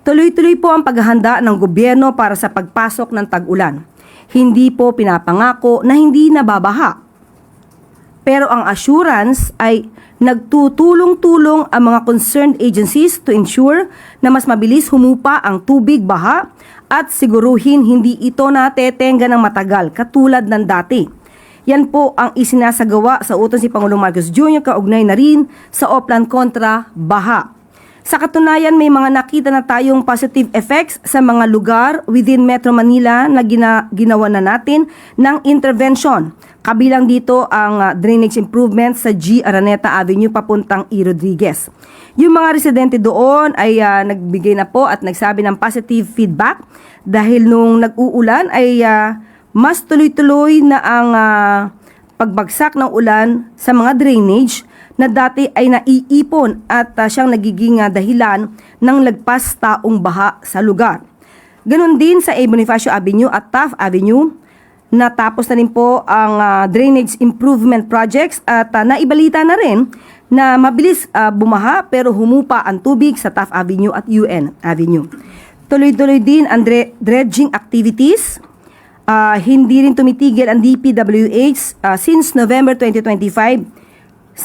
Tuloy-tuloy po ang paghahanda ng gobyerno para sa pagpasok ng tag-ulan. Hindi po pinapangako na hindi nababaha. Pero ang assurance ay nagtutulong-tulong ang mga concerned agencies to ensure na mas mabilis humupa ang tubig baha at siguruhin hindi ito natetenga ng matagal katulad ng dati. Yan po ang isinasagawa sa utos ni Pangulong Marcos Jr. kaugnay na rin sa Oplan kontra baha. Sa katunayan, may mga nakita na tayong positive effects sa mga lugar within Metro Manila na ginawa na natin ng intervention. Kabilang dito ang drainage improvement sa G. Araneta Avenue papuntang E. Rodriguez. Yung mga residente doon ay nagbigay na po at nagsabi ng positive feedback dahil nung nag-uulan ay mas tuloy-tuloy na ang pagbagsak ng ulan sa mga drainage na dati ay naiipon at siyang nagiging dahilan ng lagpas taong baha sa lugar. Ganon din sa A. Bonifacio Avenue at Taft Avenue. Natapos na rin po ang drainage improvement projects at naibalita na rin na mabilis bumaha pero humupa ang tubig sa Taft Avenue at UN Avenue. Tuloy-tuloy din ang dredging activities. Hindi rin tumitigil ang DPWH since November 2025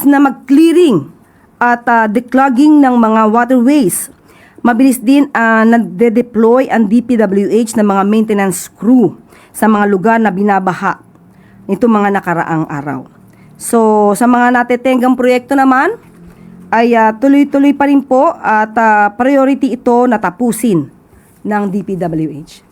na mag-clearing at declogging ng mga waterways. Mabilis din nagde-deploy ang DPWH ng mga maintenance crew sa mga lugar na binabaha nito mga nakaraang araw. So, sa mga natetenggang proyekto naman, ay tuloy-tuloy pa rin po at priority ito na tapusin ng DPWH.